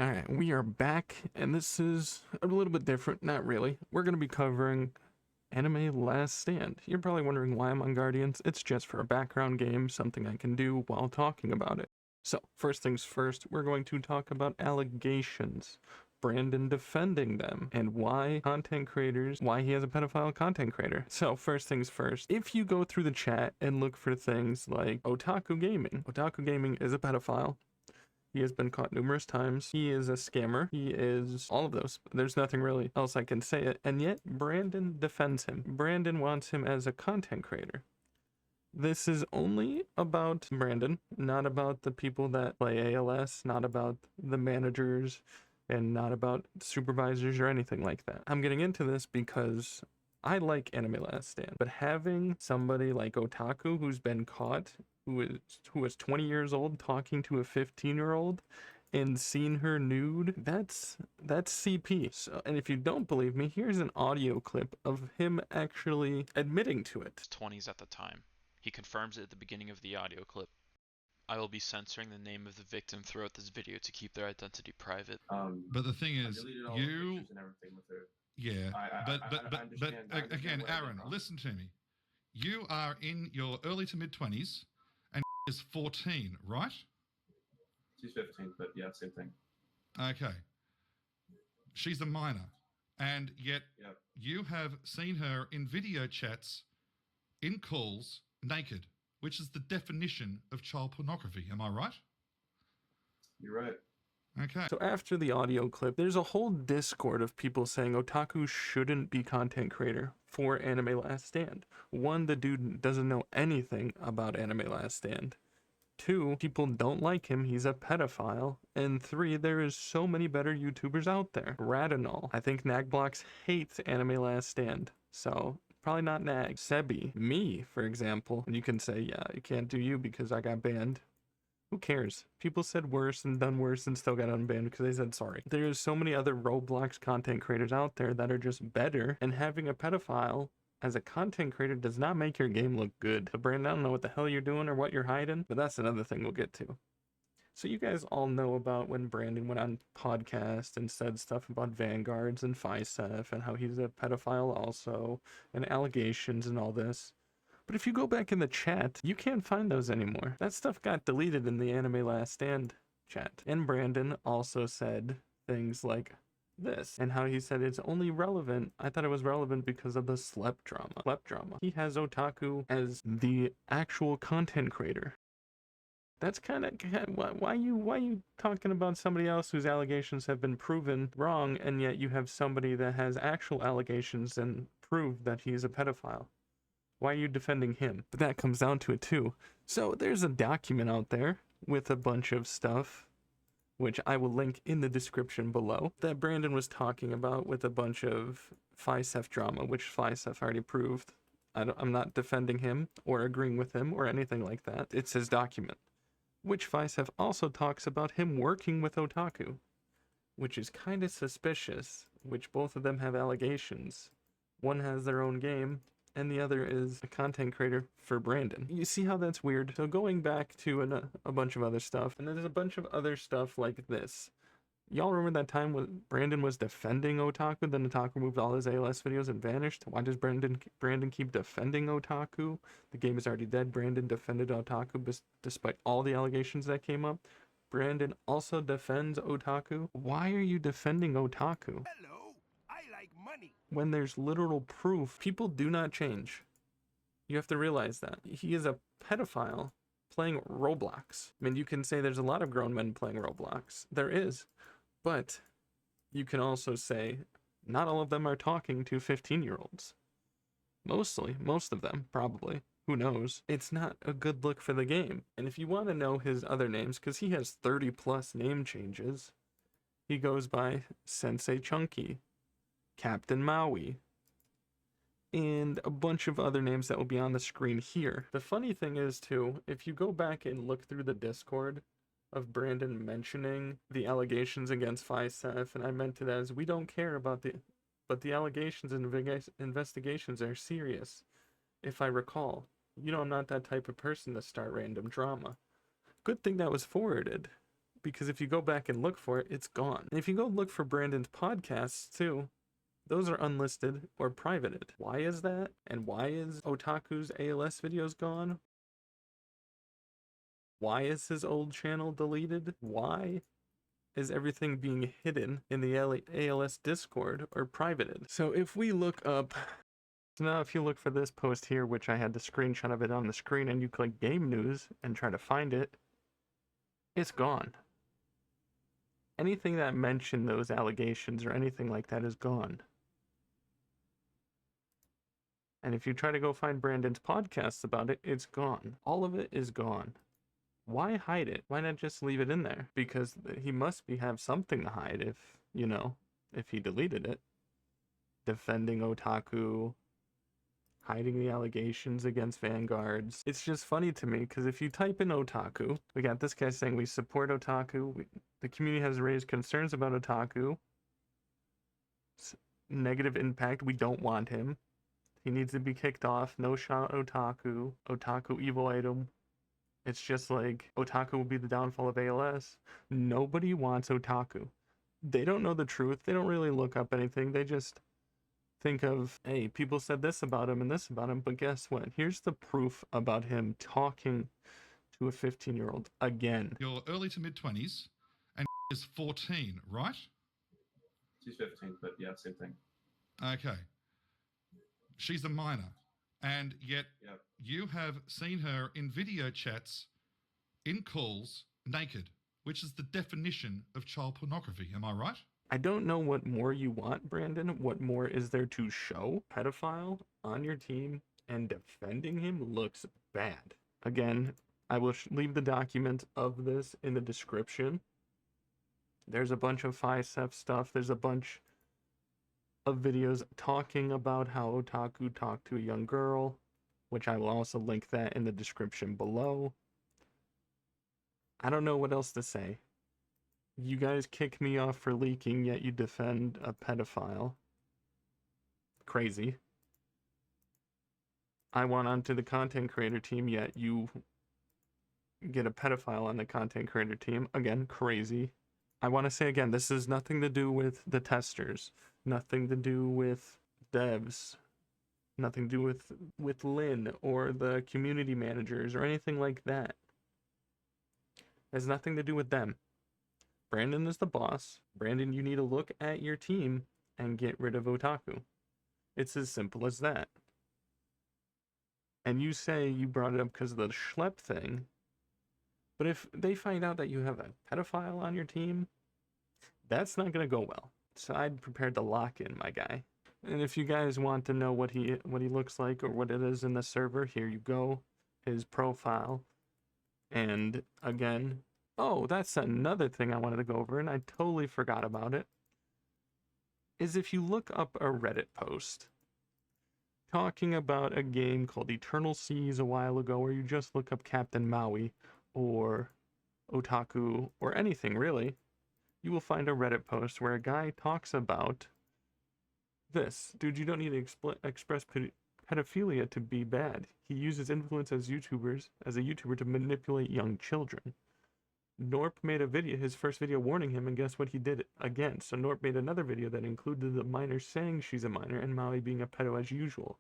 Alright, we are back, and this is a little bit different. Not really. We're going to be covering Anime Last Stand. You're probably wondering why I'm on Guardians. It's just for a background game, something I can do while talking about it. So, first things first, we're going to talk about allegations. Brandon defending them, and why he has a pedophile content creator. So, first things first, if you go through the chat and look for things like Otaku Gaming is a pedophile. He has been caught numerous times. He is a scammer. He is all of those. There's nothing really else I can say it. And yet, Brandon defends him. Brandon wants him as a content creator. This is only about Brandon, not about the people that play ALS, not about the managers, and not about supervisors or anything like that. I'm getting into this because I like Anime Last Stand, but having somebody like Otaku who's been caught, who is 20 years old, talking to a 15-year-old and seen her nude, that's CP. So, and if you don't believe me, here's an audio clip of him actually admitting to it. 20s at the time. He confirms it at the beginning of the audio clip. I will be censoring the name of the victim throughout this video to keep their identity private. But the thing is, you and everything with her. Yeah, but again, Aaron, listen to me. You are in your early to mid 20s, and is 14, right? She's 15, but yeah, same thing. Okay. She's a minor, and yet you have seen her in video chats, in calls, naked, which is the definition of child pornography. Am I right? You're right. Okay. So after the audio clip, there's a whole Discord of people saying Otaku shouldn't be content creator for Anime Last Stand. One, the dude doesn't know anything about Anime Last Stand. Two, people don't like him, he's a pedophile. And three, there is so many better YouTubers out there. Radinol. I think Nagblox hates Anime Last Stand. So, probably not Nag. Sebi. Me, for example. And you can say, yeah, I can't do you because I got banned. Who cares? People said worse and done worse and still got unbanned because they said sorry. There's so many other Roblox content creators out there that are just better, and having a pedophile as a content creator does not make your game look good. So Brandon, I don't know what the hell you're doing or what you're hiding, but that's another thing we'll get to. So you guys all know about when Brandon went on podcast and said stuff about Vanguards and FISEF and how he's a pedophile also, and allegations and all this. But if you go back in the chat, you can't find those anymore. That stuff got deleted in the Anime Last Stand chat. And Brandon also said things like this, and how he said it's only relevant. I thought it was relevant because of the slep drama. He has Otaku as the actual content creator. That's kind of why you talking about somebody else whose allegations have been proven wrong, and yet you have somebody that has actual allegations and proved that he's a pedophile. Why are you defending him? But that comes down to it too. So there's a document out there with a bunch of stuff, which I will link in the description below, that Brandon was talking about with a bunch of FISEF drama, which FISEF already proved. I'm not defending him or agreeing with him or anything like that. It's his document, which FISEF also talks about him working with Otaku, which is kind of suspicious, which both of them have allegations. One has their own game, and the other is a content creator for Brandon. You see how that's weird? So going back to a bunch of other stuff, and there's a bunch of other stuff like this. Y'all remember that time when Brandon was defending Otaku, then Otaku removed all his ALS videos and vanished? Why does Brandon keep defending Otaku? The game is already dead. Brandon defended Otaku despite all the allegations that came up. Brandon also defends Otaku. Why are you defending Otaku? Hello, I like money. When there's literal proof, people do not change. You have to realize that. He is a pedophile playing Roblox. I mean, you can say there's a lot of grown men playing Roblox. There is. But you can also say not all of them are talking to 15-year-olds. Most of them, probably. Who knows? It's not a good look for the game. And if you want to know his other names, because he has 30 plus name changes, he goes by Sensei Chunky, Captain Maui, and a bunch of other names that will be on the screen here. The funny thing is too, if you go back and look through the Discord of Brandon mentioning the allegations against FISEF, and I meant it as, we don't care about but the allegations and investigations are serious. If I recall, you know, I'm not that type of person to start random drama. Good thing that was forwarded, because if you go back and look for it, it's gone. And if you go look for Brandon's podcasts too, those are unlisted or privated. Why is that? And why is Otaku's ALS videos gone? Why is his old channel deleted? Why is everything being hidden in the ALS Discord or privated? So if we look up, so now if you look for this post here, which I had the screenshot of it on the screen, and you click game news and try to find it, it's gone. Anything that mentioned those allegations or anything like that is gone. And if you try to go find Brandon's podcasts about it, it's gone. All of it is gone. Why hide it? Why not just leave it in there? Because he must have something to hide if, you know, if he deleted it. Defending Otaku, hiding the allegations against vanguards. It's just funny to me because if you type in Otaku, we got this guy saying we support Otaku. The community has raised concerns about Otaku. Negative impact. We don't want him. He needs to be kicked off. No shot Otaku. Otaku evil item. It's just like Otaku will be the downfall of ALS. Nobody wants Otaku. They don't know the truth. They don't really look up anything. They just think of, hey, people said this about him and this about him, but guess what? Here's the proof about him talking to a 15-year-old again. You're early to mid-20s, and is 14, right? She's 15, but yeah, same thing. Okay. She's a minor, and yet you have seen her in video chats, in calls, naked, which is the definition of child pornography. Am I right? I don't know what more you want, Brandon. What more is there to show? Pedophile on your team and defending him looks bad. Again, I will leave the document of this in the description. There's a bunch of FICEF stuff. There's a bunch of videos talking about how Otaku talked to a young girl, which I will also link that in the description below. I don't know what else to say. You guys kick me off for leaking, yet you defend a pedophile. Crazy. I want onto the content creator team, yet you get a pedophile on the content creator team. Again, crazy. I want to say again, this has nothing to do with the testers, nothing to do with devs, nothing to do with Lynn or the community managers or anything like that. It has nothing to do with them. Brandon is the boss. Brandon, you need to look at your team and get rid of Otaku. It's as simple as that. And you say you brought it up because of the schlep thing. But if they find out that you have a pedophile on your team, that's not going to go well. So I'd prepared to lock in my guy. And if you guys want to know what he looks like or what it is in the server, here you go. His profile. And again, oh, that's another thing I wanted to go over, and I totally forgot about it, is if you look up a Reddit post talking about a game called Eternal Seas a while ago, or you just look up Captain Maui or Otaku or anything really, you will find a Reddit post where a guy talks about this. Dude, you don't need to express pedophilia to be bad. He uses influence as a YouTuber to manipulate young children. Norp made a video, his first video warning him, and guess what he did again? So Norp made another video that included the minor saying she's a minor and Maui being a pedo as usual.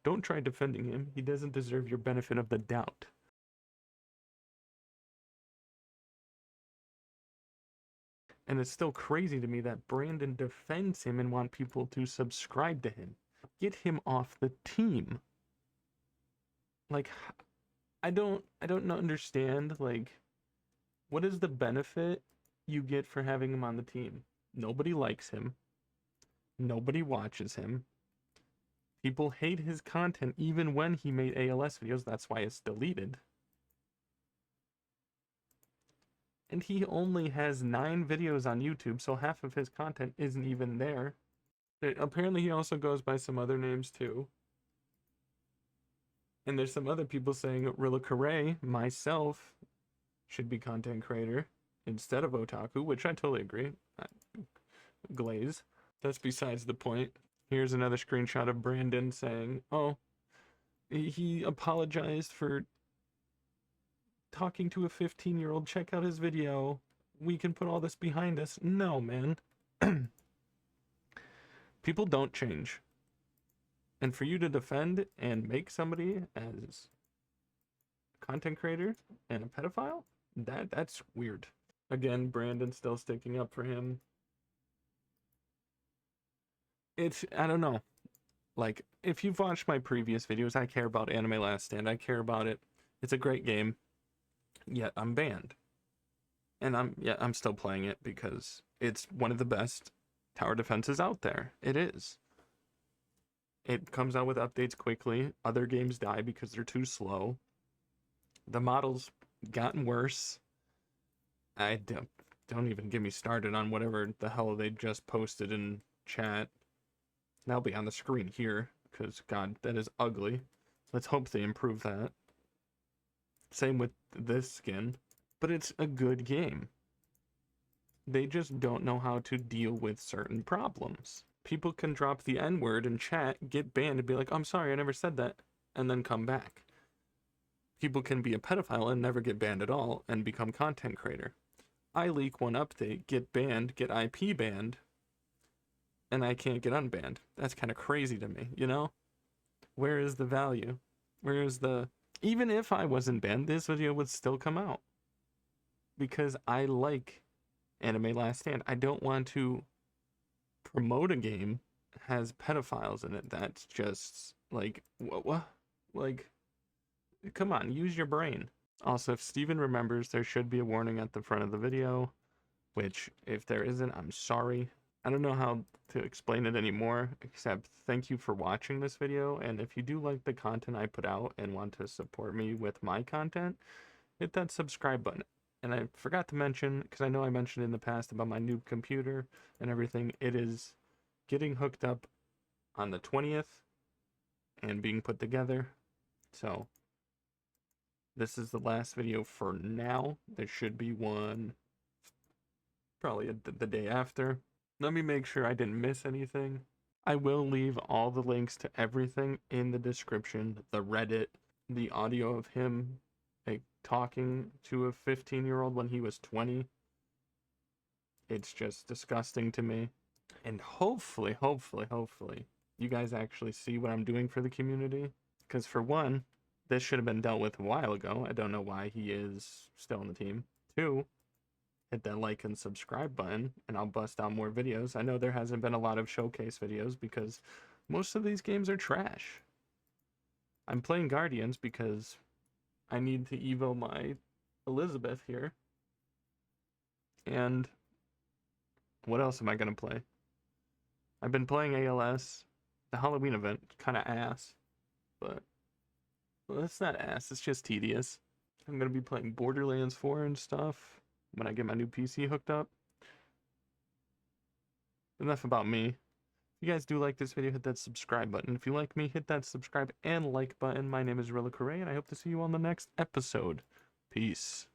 Don't try defending him. He doesn't deserve your benefit of the doubt. And it's still crazy to me that Brandon defends him and want people to subscribe to him. Get him off the team. Like, I don't understand, like, what is the benefit you get for having him on the team? Nobody likes him. Nobody watches him. People hate his content even when he made ALS videos. That's why it's deleted. And he only has 9 videos on YouTube, so half of his content isn't even there. Apparently he also goes by some other names too. And there's some other people saying Rilla Correa, myself, should be content creator instead of Otaku, which I totally agree. Glaze. That's besides the point. Here's another screenshot of Brandon saying, oh, he apologized for talking to a 15-year-old. Check out his video. we can put all this behind us. No, man. People don't change. And for you to defend and make somebody as a content creator and a pedophile, that's weird. Again, Brandon's still sticking up for him. I don't know. Like, if you've watched my previous videos, I care about Anime Last Stand. I care about it. It's a great game. Yet I'm banned. And I'm still playing it because it's one of the best tower defenses out there. It is. It comes out with updates quickly. Other games die because they're too slow. The model's gotten worse. I don't even get me started on whatever the hell they just posted in chat. That'll be on the screen here, because, God, that is ugly. Let's hope they improve that. Same with this skin. But it's a good game. They just don't know how to deal with certain problems. People can drop the N-word in chat, get banned, and be like, I'm sorry, I never said that, and then come back. People can be a pedophile and never get banned at all, and become content creator. I leak one update, get banned, get IP banned, and I can't get unbanned. That's kind of crazy to me, you know? Where is the value? Where is the... Even if I wasn't banned, this video would still come out. Because I like Anime Last Stand. I don't want to promote a game that has pedophiles in it. That's just, like, what? Like, come on, use your brain. Also, if Steven remembers, there should be a warning at the front of the video. Which, if there isn't, I'm sorry. I don't know how to explain it anymore, except thank you for watching this video, and if you do like the content I put out and want to support me with my content, hit that subscribe button. And I forgot to mention, because I know I mentioned in the past about my new computer and everything, it is getting hooked up on the 20th and being put together. So, this is the last video for now. There should be one probably the day after. Let me make sure I didn't miss anything. I will leave all the links to everything in the description. The Reddit, the audio of him like talking to a 15-year-old when he was 20. It's just disgusting to me. And hopefully, you guys actually see what I'm doing for the community. Because for one, this should have been dealt with a while ago. I don't know why he is still on the team. 2, hit that like and subscribe button, and I'll bust out more videos. I know there hasn't been a lot of showcase videos because most of these games are trash. I'm playing Guardians because I need to evo my Elizabeth here. And what else am I going to play? I've been playing ALS. The Halloween event, kind of ass. But, well, it's not ass, it's just tedious. I'm going to be playing Borderlands 4 and stuff when I get my new PC hooked up. Enough about me. If you guys do like this video, hit that subscribe button. If you like me, hit that subscribe and like button. My name is Rilla Correa, and I hope to see you on the next episode. Peace.